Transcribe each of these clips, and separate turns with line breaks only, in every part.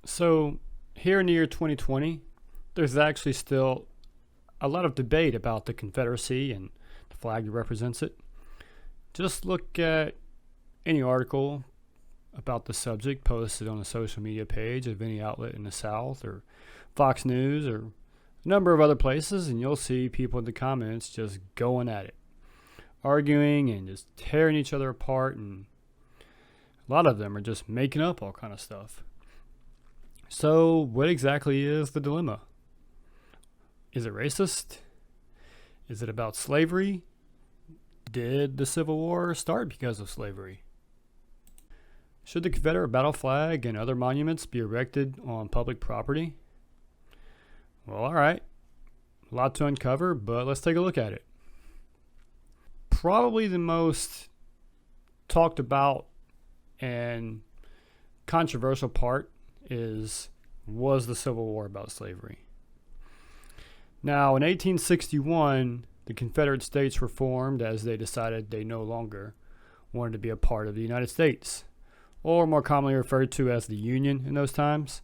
So, here in the year 2020, there's actually still a lot of debate about the Confederacy and the flag that represents it. Just look at any article about the subject posted on a social media page of any outlet in the South or Fox News or a number of other places, and you'll see people in the comments just going at it, arguing and just tearing each other apart, and a lot of them are just making up all kind of stuff. So, what exactly is the dilemma? Is it racist? Is it about slavery? Did the Civil War start because of slavery? Should the Confederate battle flag and other monuments be erected on public property? Well, all right. A lot to uncover, but let's take a look at it. Probably the most talked about and controversial part was the Civil War about slavery? Now, in 1861, the Confederate States were formed as they decided they no longer wanted to be a part of the United States, or more commonly referred to as the Union in those times.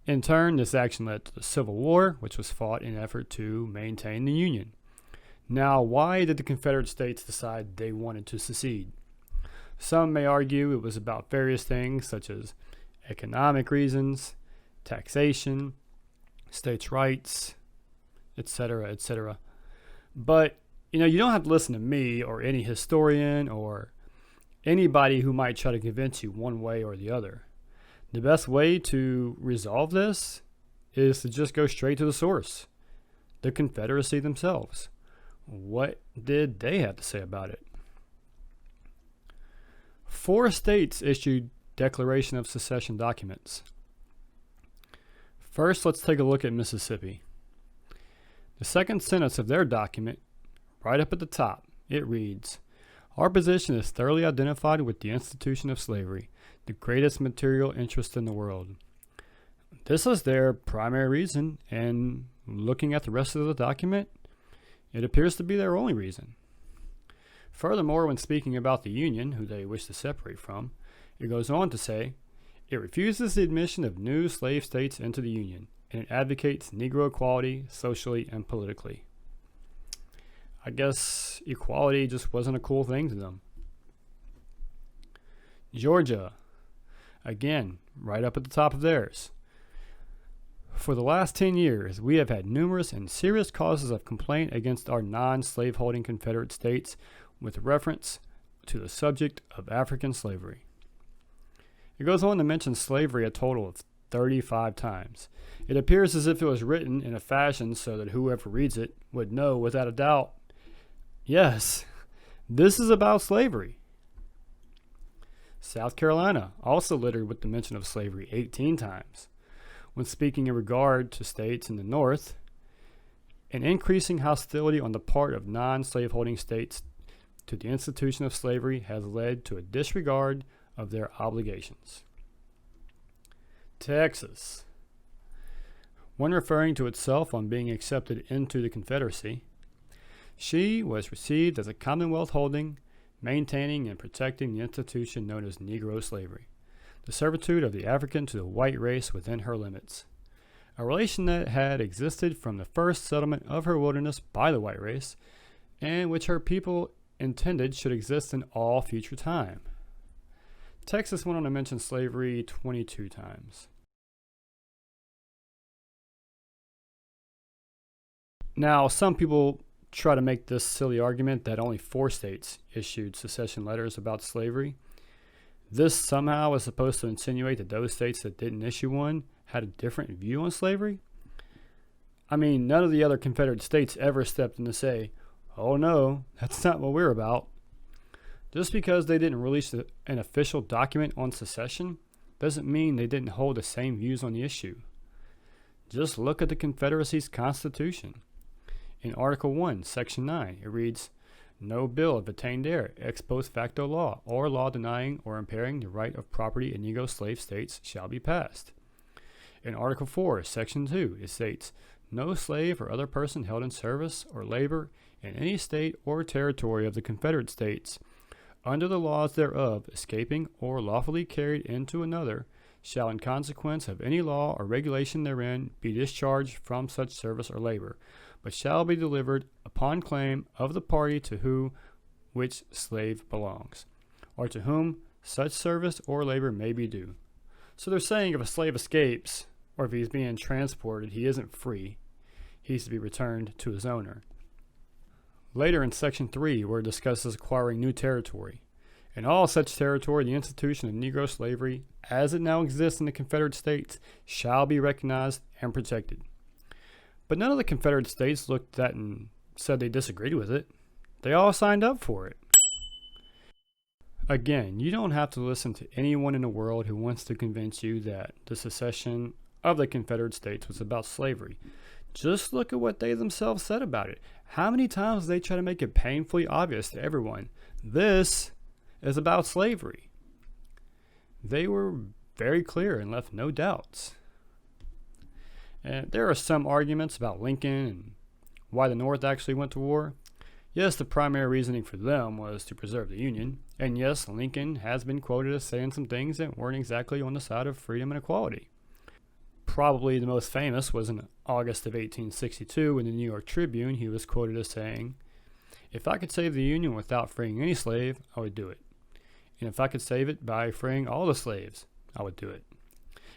In turn, this action led to the Civil War, which was fought in an effort to maintain the Union. Now, why did the Confederate States decide they wanted to secede? Some may argue it was about various things such as economic reasons, taxation, states' rights, etc., etc. But, you don't have to listen to me or any historian or anybody who might try to convince you one way or the other. The best way to resolve this is to just go straight to the source, the Confederacy themselves. What did they have to say about it? 4 states issued Declaration of Secession documents. First, let's take a look at Mississippi. The second sentence of their document, right up at the top, it reads, "Our position is thoroughly identified with the institution of slavery, the greatest material interest in the world." This is their primary reason, and looking at the rest of the document, it appears to be their only reason. Furthermore, when speaking about the Union, who they wish to separate from, it goes on to say, it refuses the admission of new slave states into the Union, and it advocates Negro equality socially and politically. I guess equality just wasn't a cool thing to them. Georgia, again, right up at the top of theirs. For the last 10 years, we have had numerous and serious causes of complaint against our non-slaveholding Confederate states with reference to the subject of African slavery. It goes on to mention slavery a total of 35 times. It appears as if it was written in a fashion so that whoever reads it would know without a doubt, yes, this is about slavery. South Carolina, also littered with the mention of slavery 18 times. When speaking in regard to states in the North, an increasing hostility on the part of non-slaveholding states to the institution of slavery has led to a disregard of their obligations. Texas. When referring to itself on being accepted into the Confederacy, she was received as a commonwealth holding, maintaining, and protecting the institution known as Negro slavery, the servitude of the African to the white race within her limits, a relation that had existed from the first settlement of her wilderness by the white race, and which her people intended should exist in all future time. Texas went on to mention slavery 22 times. Now, some people try to make this silly argument that only 4 states issued secession letters about slavery. This somehow is supposed to insinuate that those states that didn't issue one had a different view on slavery. I mean, none of the other Confederate states ever stepped in to say, "Oh no, that's not what we're about." Just because they didn't release an official document on secession doesn't mean they didn't hold the same views on the issue. Just look at the Confederacy's Constitution. In Article 1, Section 9, it reads, "No bill of attained heir, ex post facto law, or law denying or impairing the right of property in Negro slave states shall be passed." In Article 4, Section 2, it states, "No slave or other person held in service or labor in any state or territory of the Confederate States, under the laws thereof, escaping or lawfully carried into another, shall in consequence of any law or regulation therein be discharged from such service or labor, but shall be delivered upon claim of the party to whom which slave belongs, or to whom such service or labor may be due. So they're saying if a slave escapes, or if he's being transported, he isn't free. He's to be returned to his owner. Later in Section 3, where it discusses acquiring new territory. In all such territory, the institution of Negro slavery, as it now exists in the Confederate States, shall be recognized and protected. But none of the Confederate States looked at and said they disagreed with it. They all signed up for it. Again, you don't have to listen to anyone in the world who wants to convince you that the secession of the Confederate States was about slavery. Just look at what they themselves said about it. How many times they try to make it painfully obvious to everyone, this is about slavery. They were very clear and left no doubts. And there are some arguments about Lincoln and why the North actually went to war. Yes, the primary reasoning for them was to preserve the Union. And yes, Lincoln has been quoted as saying some things that weren't exactly on the side of freedom and equality. Probably the most famous was in August of 1862 in the New York Tribune. He was quoted as saying, "If I could save the Union without freeing any slave, I would do it. And if I could save it by freeing all the slaves, I would do it.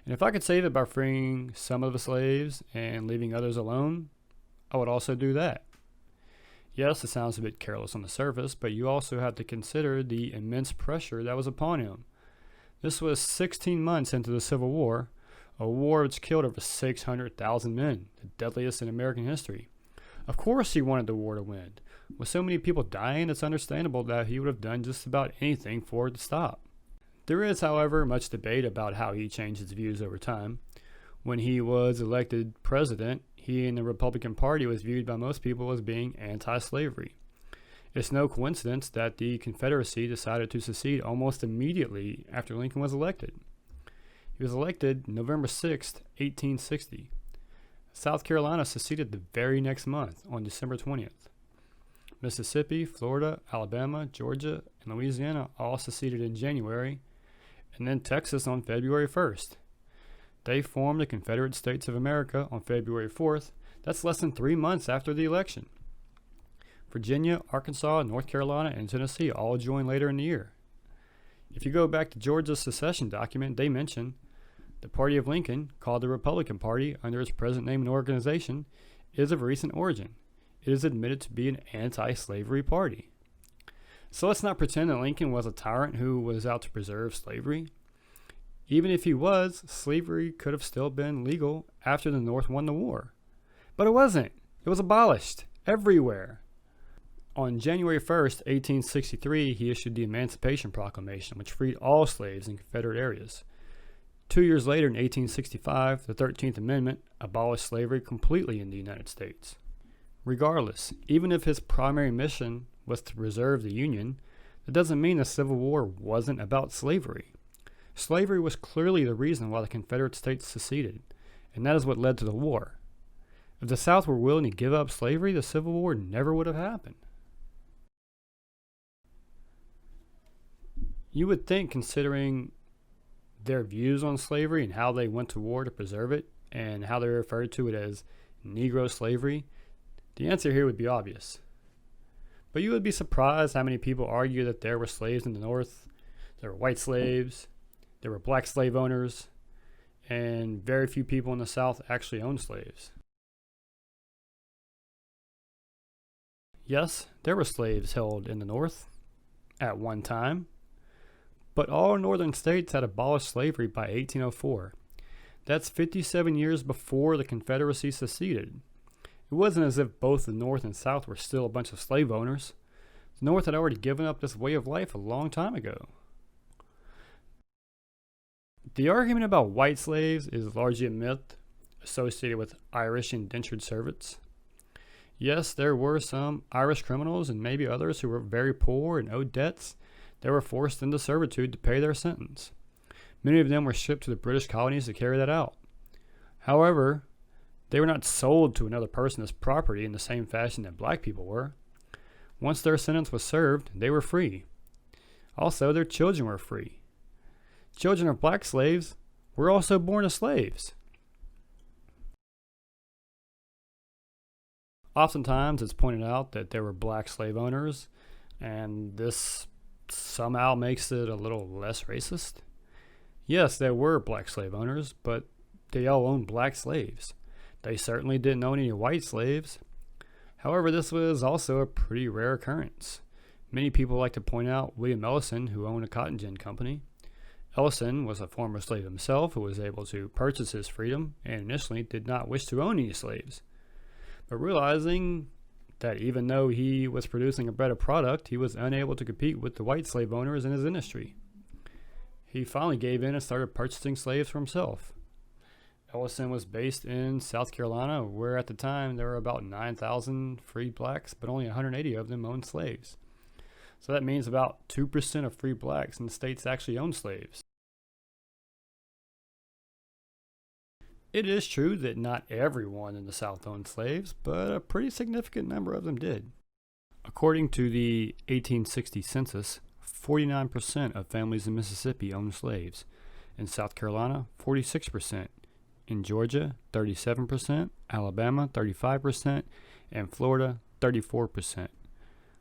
And if I could save it by freeing some of the slaves and leaving others alone, I would also do that." Yes, it sounds a bit careless on the surface, but you also have to consider the immense pressure that was upon him. This was 16 months into the Civil War, a war which killed over 600,000 men, the deadliest in American history. Of course he wanted the war to win. With so many people dying, it's understandable that he would have done just about anything for it to stop. There is, however, much debate about how he changed his views over time. When he was elected president, he and the Republican Party was viewed by most people as being anti-slavery. It's no coincidence that the Confederacy decided to secede almost immediately after Lincoln was elected. He was elected November 6, 1860. South Carolina seceded the very next month on December 20th. Mississippi, Florida, Alabama, Georgia, and Louisiana all seceded in January, and then Texas on February 1st. They formed the Confederate States of America on February 4th. That's less than 3 months after the election. Virginia, Arkansas, North Carolina, and Tennessee all joined later in the year. If you go back to Georgia's secession document, they mention the party of Lincoln, called the Republican Party under its present name and organization, is of recent origin. It is admitted to be an anti-slavery party. So let's not pretend that Lincoln was a tyrant who was out to preserve slavery. Even if he was, slavery could have still been legal after the North won the war. But it wasn't. It was abolished everywhere. On January 1st, 1863, he issued the Emancipation Proclamation, which freed all slaves in Confederate areas. 2 years later, in 1865, the 13th Amendment abolished slavery completely in the United States. Regardless, even if his primary mission was to preserve the Union, that doesn't mean the Civil War wasn't about slavery. Slavery was clearly the reason why the Confederate States seceded, and that is what led to the war. If the South were willing to give up slavery, the Civil War never would have happened. You would think, considering their views on slavery and how they went to war to preserve it, and how they referred to it as Negro slavery, the answer here would be obvious. But you would be surprised how many people argue that there were slaves in the North, there were white slaves, there were black slave owners, and very few people in the South actually owned slaves. Yes, there were slaves held in the North at one time, but all northern states had abolished slavery by 1804. That's 57 years before the Confederacy seceded. It wasn't as if both the North and South were still a bunch of slave owners. The North had already given up this way of life a long time ago. The argument about white slaves is largely a myth associated with Irish indentured servants. Yes, there were some Irish criminals and maybe others who were very poor and owed debts. They were forced into servitude to pay their sentence. Many of them were shipped to the British colonies to carry that out. However, they were not sold to another person as property in the same fashion that black people were. Once their sentence was served, they were free. Also, their children were free. Children of black slaves were also born as slaves. Oftentimes, it's pointed out that there were black slave owners, and this somehow makes it a little less racist. Yes, there were black slave owners, but they all owned black slaves. They certainly didn't own any white slaves. However, this was also a pretty rare occurrence. Many people like to point out William Ellison, who owned a cotton gin company. Ellison was a former slave himself who was able to purchase his freedom and initially did not wish to own any slaves. But realizing that even though he was producing a better product, he was unable to compete with the white slave owners in his industry. He finally gave in and started purchasing slaves for himself. Ellison was based in South Carolina, where at the time there were about 9,000 free blacks, but only 180 of them owned slaves. So that means about 2% of free blacks in the states actually owned slaves. It is true that not everyone in the South owned slaves, but a pretty significant number of them did. According to the 1860 census, 49% of families in Mississippi owned slaves. In South Carolina, 46%. In Georgia, 37%. Alabama, 35%. And Florida, 34%.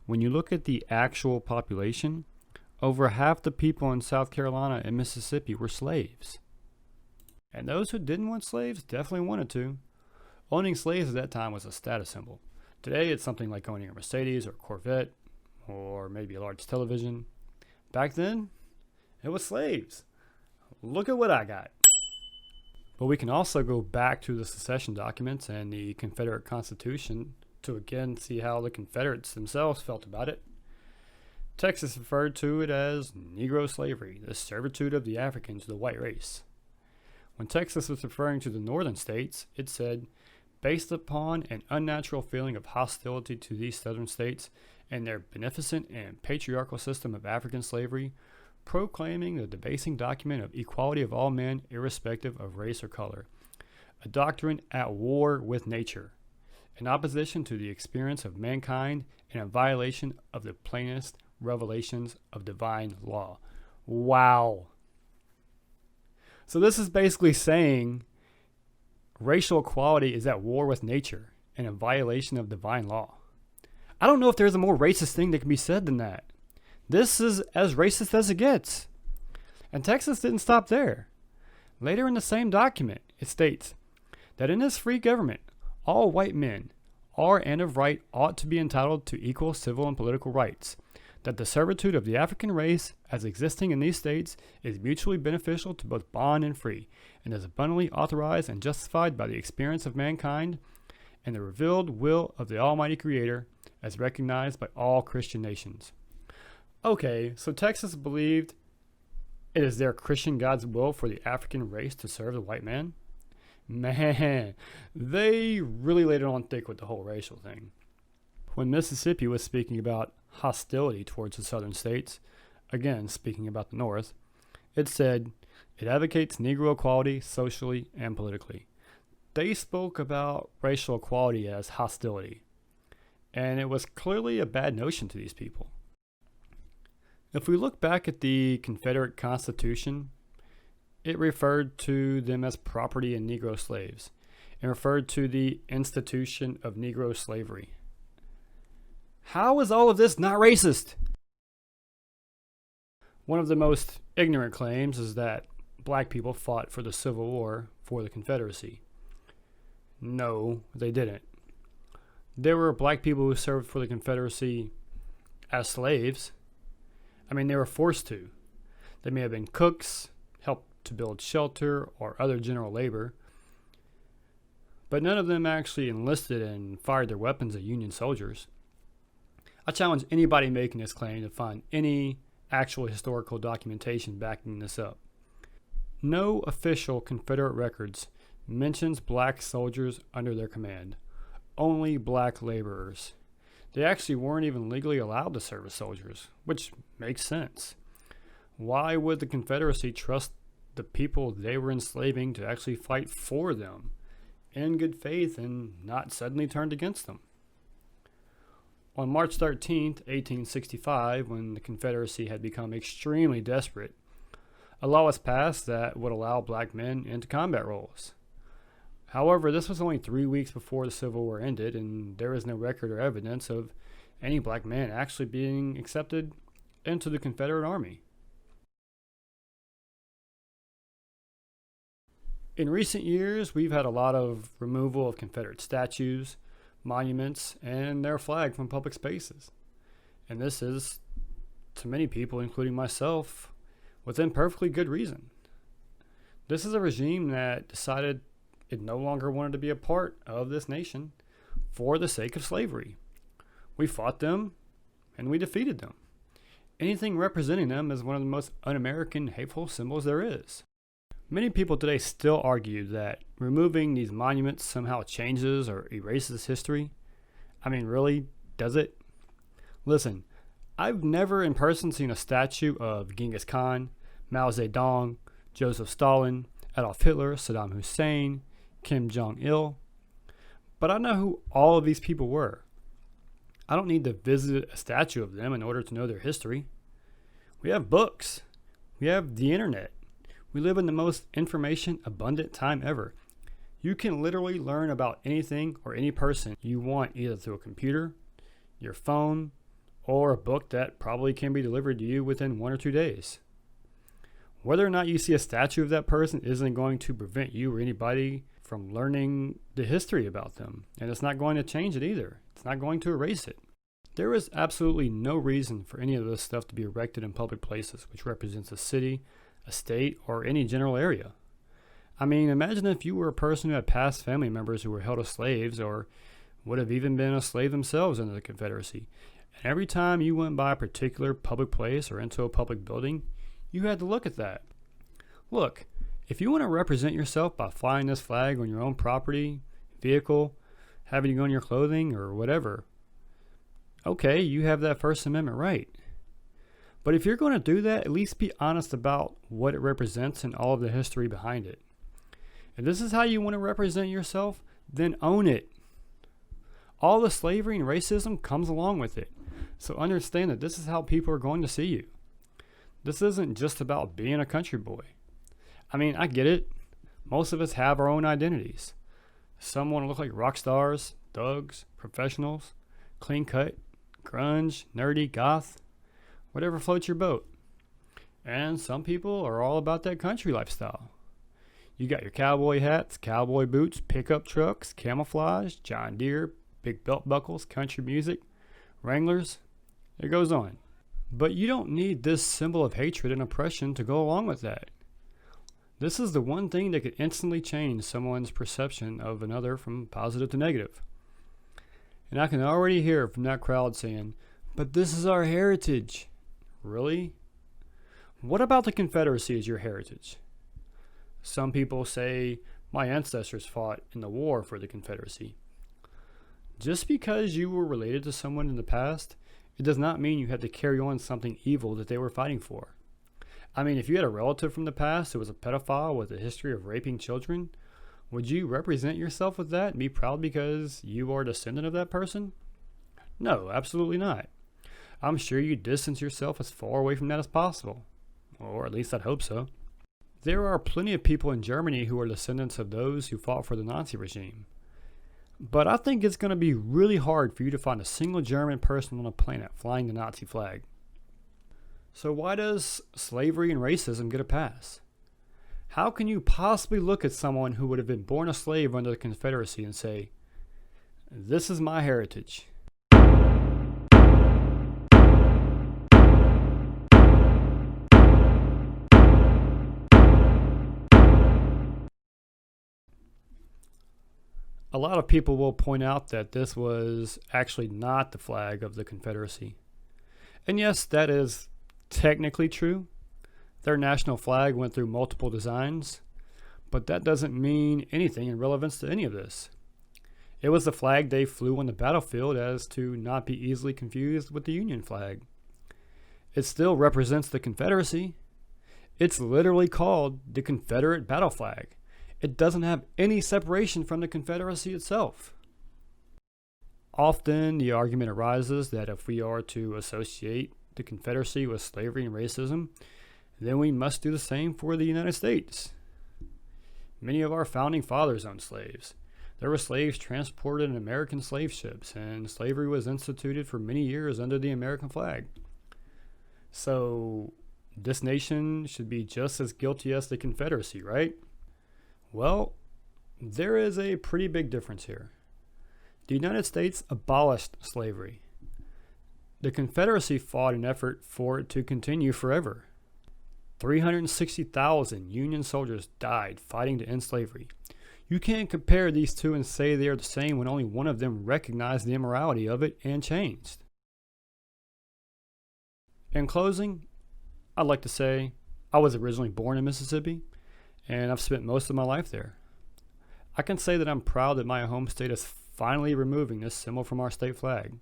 When you look at the actual population, over half the people in South Carolina and Mississippi were slaves. And those who didn't want slaves definitely wanted to. Owning slaves at that time was a status symbol. Today it's something like owning a Mercedes or a Corvette, or maybe a large television. Back then, it was slaves. Look at what I got. But we can also go back to the secession documents and the Confederate Constitution to again see how the Confederates themselves felt about it. Texas referred to it as Negro slavery, the servitude of the African to the white race. When Texas was referring to the northern states, it said, based upon an unnatural feeling of hostility to these southern states and their beneficent and patriarchal system of African slavery, proclaiming the debasing document of equality of all men irrespective of race or color, a doctrine at war with nature, in opposition to the experience of mankind and a violation of the plainest revelations of divine law. Wow. So this is basically saying racial equality is at war with nature and a violation of divine law. I don't know if there's a more racist thing that can be said than that. This is as racist as it gets. And Texas didn't stop there. Later in the same document, it states that in this free government, all white men are and of right ought to be entitled to equal civil and political rights, that the servitude of the African race as existing in these states is mutually beneficial to both bond and free, and is abundantly authorized and justified by the experience of mankind and the revealed will of the Almighty Creator as recognized by all Christian nations. Okay, so Texas believed it is their Christian God's will for the African race to serve the white man? Man, they really laid it on thick with the whole racial thing. When Mississippi was speaking about hostility towards the southern states, again speaking about the North, it said it advocates Negro equality socially and politically. They spoke about racial equality as hostility, and it was clearly a bad notion to these people. If we look back at the Confederate Constitution, it referred to them as property and Negro slaves, and referred to the institution of Negro slavery. How is all of this not racist? One of the most ignorant claims is that black people fought for the Civil War for the Confederacy. No, they didn't. There were black people who served for the Confederacy as slaves. I mean, they were forced to. They may have been cooks, helped to build shelter, or other general labor. But none of them actually enlisted and fired their weapons at Union soldiers. I challenge anybody making this claim to find any actual historical documentation backing this up. No official Confederate records mentions black soldiers under their command, only black laborers. They actually weren't even legally allowed to serve as soldiers, which makes sense. Why would the Confederacy trust the people they were enslaving to actually fight for them in good faith and not suddenly turned against them? On March 13, 1865, when the Confederacy had become extremely desperate, A law was passed that would allow black men into combat roles. However, this was only 3 weeks before the Civil War ended, and there is no record or evidence of any black man actually being accepted into the Confederate Army. In recent years, we've had a lot of removal of Confederate statues, monuments, and their flag from public spaces. And this is, to many people, including myself, within perfectly good reason. This is a regime that decided it no longer wanted to be a part of this nation for the sake of slavery. We fought them and we defeated them. Anything representing them is one of the most un-American, hateful symbols there is. Many people today still argue that removing these monuments somehow changes or erases history. I mean, really, does it? Listen, I've never in person seen a statue of Genghis Khan, Mao Zedong, Joseph Stalin, Adolf Hitler, Saddam Hussein, Kim Jong-il, but I know who all of these people were. I don't need to visit a statue of them in order to know their history. We have books. We have the internet. We live in the most information abundant time ever. You can literally learn about anything or any person you want either through a computer, your phone, or a book that probably can be delivered to you within 1 or 2 days. Whether or not you see a statue of that person isn't going to prevent you or anybody from learning the history about them. And it's not going to change it either. It's not going to erase it. There is absolutely no reason for any of this stuff to be erected in public places, which represents a city, a state, or any general area. I mean, imagine if you were a person who had past family members who were held as slaves or would have even been a slave themselves under the Confederacy. And every time you went by a particular public place or into a public building, you had to look at that. Look, if you want to represent yourself by flying this flag on your own property, vehicle, having it on your clothing, or whatever, okay, you have that First Amendment right. But if you're going to do that, at least be honest about what it represents and all of the history behind it. If this is how you want to represent yourself, then own it. All the slavery and racism comes along with it. So understand that this is how people are going to see you. This isn't just about being a country boy. I mean, I get it. Most of us have our own identities. Some want to look like rock stars, thugs, professionals, clean cut, grunge, nerdy, goth, whatever floats your boat. And some people are all about that country lifestyle. You got your cowboy hats, cowboy boots, pickup trucks, camouflage, John Deere, big belt buckles, country music, Wranglers. It goes on. But you don't need this symbol of hatred and oppression to go along with that. This is the one thing that could instantly change someone's perception of another from positive to negative. And I can already hear from that crowd saying, "But this is our heritage." Really? What about the Confederacy as your heritage? Some people say, my ancestors fought in the war for the Confederacy. Just because you were related to someone in the past, it does not mean you have to carry on something evil that they were fighting for. I mean, if you had a relative from the past who was a pedophile with a history of raping children, would you represent yourself with that and be proud because you are a descendant of that person? No, absolutely not. I'm sure you distance yourself as far away from that as possible. Or at least I'd hope so. There are plenty of people in Germany who are descendants of those who fought for the Nazi regime. But I think it's going to be really hard for you to find a single German person on the planet flying the Nazi flag. So why does slavery and racism get a pass? How can you possibly look at someone who would have been born a slave under the Confederacy and say, "This is my heritage"? A lot of people will point out that this was actually not the flag of the Confederacy. And yes, that is technically true. Their national flag went through multiple designs, but that doesn't mean anything in relevance to any of this. It was the flag they flew on the battlefield as to not be easily confused with the Union flag. It still represents the Confederacy. It's literally called the Confederate battle flag. It doesn't have any separation from the Confederacy itself. Often the argument arises that if we are to associate the Confederacy with slavery and racism, then we must do the same for the United States. Many of our founding fathers owned slaves. There were slaves transported in American slave ships, and slavery was instituted for many years under the American flag. So, this nation should be just as guilty as the Confederacy, right? Well, there is a pretty big difference here. The United States abolished slavery. The Confederacy fought an effort for it to continue forever. 360,000 Union soldiers died fighting to end slavery. You can't compare these two and say they are the same when only one of them recognized the immorality of it and changed. In closing, I'd like to say I was originally born in Mississippi, and I've spent most of my life there. I can say that I'm proud that my home state is finally removing this symbol from our state flag.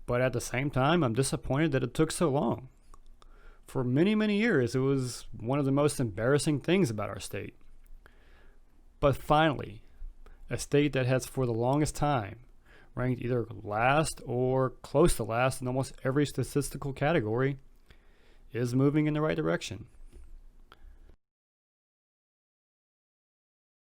But at the same time, I'm disappointed that it took so long. For many, many years, it was one of the most embarrassing things about our state. But finally, a state that has for the longest time ranked either last or close to last in almost every statistical category is moving in the right direction.